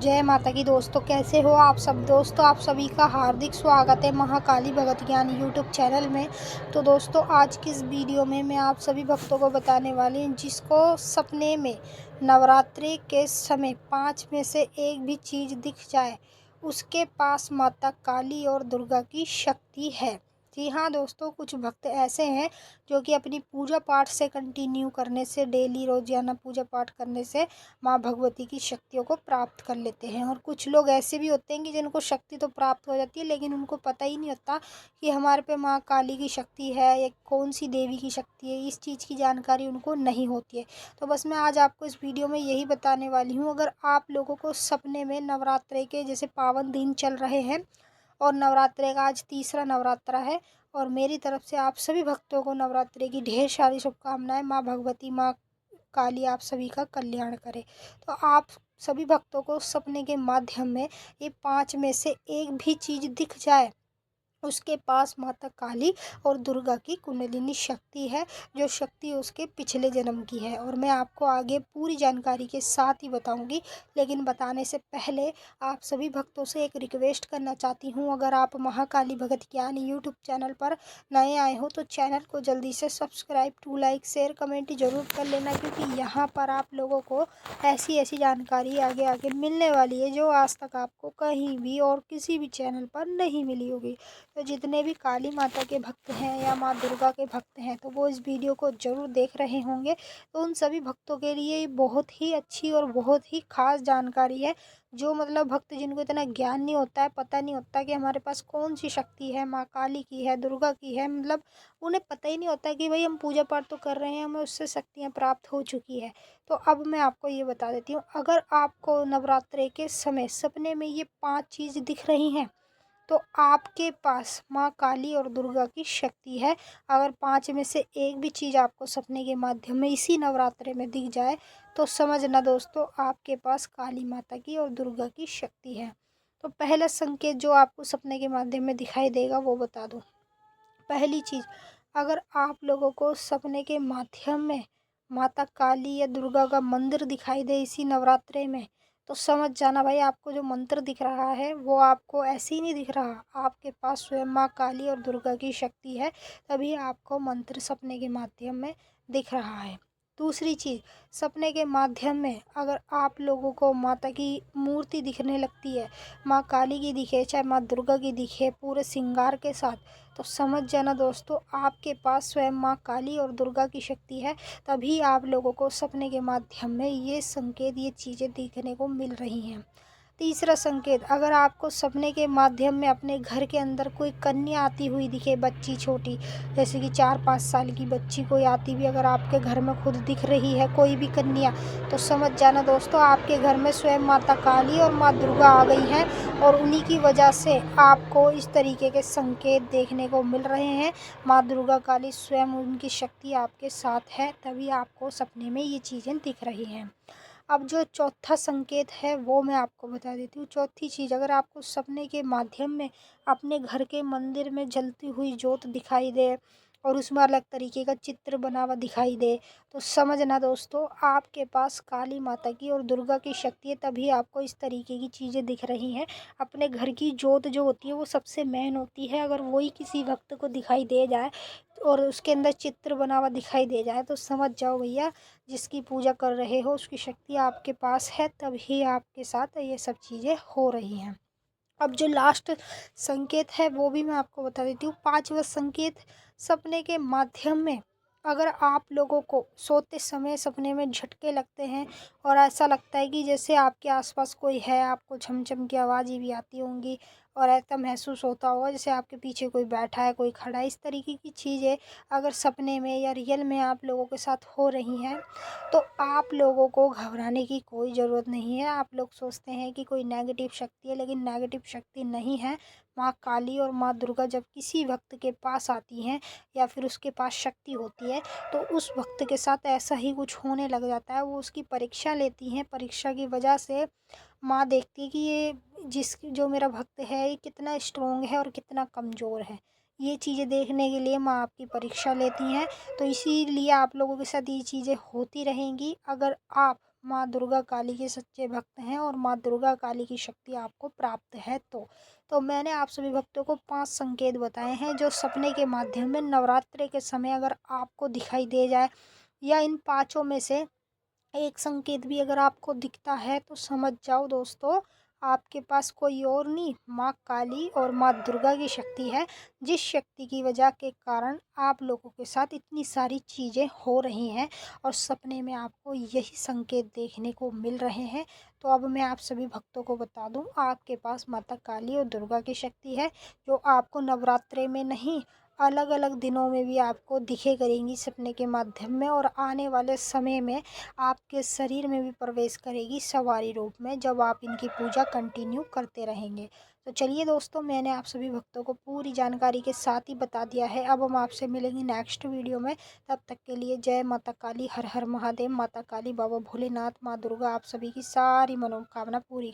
जय माता की दोस्तों, कैसे हो आप सब दोस्तों। आप सभी का हार्दिक स्वागत है महाकाली भगत ज्ञान यूट्यूब चैनल में। तो दोस्तों, आज की इस वीडियो में मैं आप सभी भक्तों को बताने वाली हूँ जिसको सपने में नवरात्रि के समय 5 में से एक भी चीज़ दिख जाए, उसके पास माता काली और दुर्गा की शक्ति है। जी हाँ दोस्तों, कुछ भक्त ऐसे हैं जो कि अपनी पूजा पाठ से कंटिन्यू करने से, डेली रोजाना पूजा पाठ करने से माँ भगवती की शक्तियों को प्राप्त कर लेते हैं। और कुछ लोग ऐसे भी होते हैं कि जिनको शक्ति तो प्राप्त हो जाती है, लेकिन उनको पता ही नहीं होता कि हमारे पे माँ काली की शक्ति है या कौन सी देवी की शक्ति है। इस चीज़ की जानकारी उनको नहीं होती है। तो बस मैं आज आपको इस वीडियो में यही बताने वाली हूँ। अगर आप लोगों को सपने में नवरात्रे के जैसे पावन दिन चल रहे हैं और नवरात्रे का आज तीसरा नवरात्रा है, और मेरी तरफ से आप सभी भक्तों को नवरात्रि की ढेर सारी शुभकामनाएं। माँ भगवती, माँ काली आप सभी का कल्याण करे। तो आप सभी भक्तों को सपने के माध्यम में ये 5 में से एक भी चीज़ दिख जाए, उसके पास माता काली और दुर्गा की कुंडलिनी शक्ति है, जो शक्ति उसके पिछले जन्म की है। और मैं आपको आगे पूरी जानकारी के साथ ही बताऊंगी, लेकिन बताने से पहले आप सभी भक्तों से एक रिक्वेस्ट करना चाहती हूँ। अगर आप महाकाली भगत ज्ञान यूट्यूब चैनल पर नए आए हो तो चैनल को जल्दी से subscribe, to like, share, comment जरूर कर लेना, क्योंकि यहाँ पर आप लोगों को ऐसी ऐसी जानकारी आगे आगे मिलने वाली है जो आज तक आपको कहीं भी और किसी भी चैनल पर नहीं मिली होगी। तो जितने भी काली माता के भक्त हैं या माँ दुर्गा के भक्त हैं, तो वो इस वीडियो को ज़रूर देख रहे होंगे। तो उन सभी भक्तों के लिए ये बहुत ही अच्छी और बहुत ही खास जानकारी है। जो मतलब भक्त जिनको इतना ज्ञान नहीं होता है, पता नहीं होता कि हमारे पास कौन सी शक्ति है, माँ काली की है, दुर्गा की है, मतलब उन्हें पता ही नहीं होता कि भाई हम पूजा पाठ तो कर रहे हैं, हमें उससे शक्तियाँ प्राप्त हो चुकी है। तो अब मैं आपको ये बता देती हूँ, अगर आपको नवरात्रे के समय सपने में ये 5 चीज़ दिख रही हैं, तो आपके पास माँ काली और दुर्गा की शक्ति है। अगर 5 में से एक भी चीज़ आपको सपने के माध्यम में इसी नवरात्रे में दिख जाए, तो समझना दोस्तों, आपके पास काली माता की और दुर्गा की शक्ति है। तो पहला संकेत जो आपको सपने के माध्यम में दिखाई देगा वो बता दूँ। पहली चीज़, अगर आप लोगों को सपने के माध्यम में माता काली या दुर्गा का मंदिर दिखाई दे इसी नवरात्रे में, तो समझ जाना भाई, आपको जो मंत्र दिख रहा है वो आपको ऐसे ही नहीं दिख रहा। आपके पास स्वयं माँ काली और दुर्गा की शक्ति है, तभी आपको मंत्र सपने के माध्यम में दिख रहा है। दूसरी चीज़, सपने के माध्यम में अगर आप लोगों को माता की मूर्ति दिखने लगती है, माँ काली की दिखे चाहे माँ दुर्गा की दिखे पूरे श्रृंगार के साथ, तो समझ जाना दोस्तों, आपके पास स्वयं माँ काली और दुर्गा की शक्ति है। तभी आप लोगों को सपने के माध्यम में ये संकेत, ये चीज़ें दिखने को मिल रही हैं। तीसरा संकेत, अगर आपको सपने के माध्यम में अपने घर के अंदर कोई कन्या आती हुई दिखे, बच्ची छोटी, जैसे कि 4-5 साल की बच्ची कोई आती हुई अगर आपके घर में खुद दिख रही है कोई भी कन्या, तो समझ जाना दोस्तों, आपके घर में स्वयं माता काली और माँ दुर्गा आ गई हैं, और उन्हीं की वजह से आपको इस तरीके के संकेत देखने को मिल रहे हैं। माँ दुर्गा काली स्वयं, उनकी शक्ति आपके साथ है, तभी आपको सपने में ये चीज़ें दिख रही हैं। अब जो चौथा संकेत है वो मैं आपको बता देती हूँ। चौथी चीज़, अगर आपको सपने के माध्यम में अपने घर के मंदिर में जलती हुई जोत दिखाई दे और उसमें अलग तरीके का चित्र बना हुआ दिखाई दे, तो समझना दोस्तों, आपके पास काली माता की और दुर्गा की शक्ति है, तभी आपको इस तरीके की चीज़ें दिख रही हैं। अपने घर की जोत जो होती है वो सबसे मेन होती है, अगर वही किसी भक्त को दिखाई दे जाए और उसके अंदर चित्र बना हुआ दिखाई दे जाए, तो समझ जाओ भैया, जिसकी पूजा कर रहे हो उसकी शक्ति आपके पास है, तभी आपके साथ ये सब चीज़ें हो रही हैं। अब जो लास्ट संकेत है वो भी मैं आपको बता देती हूँ। 5वां संकेत, सपने के माध्यम में अगर आप लोगों को सोते समय सपने में झटके लगते हैं और ऐसा लगता है कि जैसे आपके आसपास कोई है, आपको झमझम की आवाज़ें भी आती होंगी और ऐसा महसूस होता होगा जैसे आपके पीछे कोई बैठा है, कोई खड़ा है, इस तरीके की चीज़ें अगर सपने में या रियल में आप लोगों के साथ हो रही हैं, तो आप लोगों को घबराने की कोई ज़रूरत नहीं है। आप लोग सोचते हैं कि कोई नेगेटिव शक्ति है, लेकिन नेगेटिव शक्ति नहीं है। माँ काली और माँ दुर्गा जब किसी भक्त के पास आती हैं या फिर उसके पास शक्ति होती है, तो उस भक्त के साथ ऐसा ही कुछ होने लग जाता है। वो उसकी परीक्षा लेती हैं, परीक्षा की वजह से माँ देखती है कि ये जो मेरा भक्त है ये कितना स्ट्रोंग है और कितना कमज़ोर है। ये चीज़ें देखने के लिए माँ आपकी परीक्षा लेती हैं। तो इसीलिए आप लोगों के साथ ये चीज़ें होती रहेंगी। अगर आप माँ दुर्गा काली के सच्चे भक्त हैं और माँ दुर्गा काली की शक्ति आपको प्राप्त है तो मैंने आप सभी भक्तों को 5 संकेत बताए हैं जो सपने के माध्यम में नवरात्रि के समय अगर आपको दिखाई दे जाए या इन पाँचों में से एक संकेत भी अगर आपको दिखता है तो समझ जाओ दोस्तों, आपके पास कोई और नहीं, माँ काली और माँ दुर्गा की शक्ति है। जिस शक्ति की वजह के कारण आप लोगों के साथ इतनी सारी चीज़ें हो रही हैं और सपने में आपको यही संकेत देखने को मिल रहे हैं। तो अब मैं आप सभी भक्तों को बता दूं, आपके पास माता काली और दुर्गा की शक्ति है जो आपको नवरात्रे में नहीं, अलग अलग दिनों में भी आपको दिखे करेंगी सपने के माध्यम में, और आने वाले समय में आपके शरीर में भी प्रवेश करेगी सवारी रूप में जब आप इनकी पूजा कंटिन्यू करते रहेंगे। तो चलिए दोस्तों, मैंने आप सभी भक्तों को पूरी जानकारी के साथ ही बता दिया है। अब हम आपसे मिलेंगे नेक्स्ट वीडियो में। तब तक के लिए जय माता काली, हर हर महादेव। माता काली, बाबा भोलेनाथ, माँ दुर्गा आप सभी की सारी मनोकामना पूरी करें।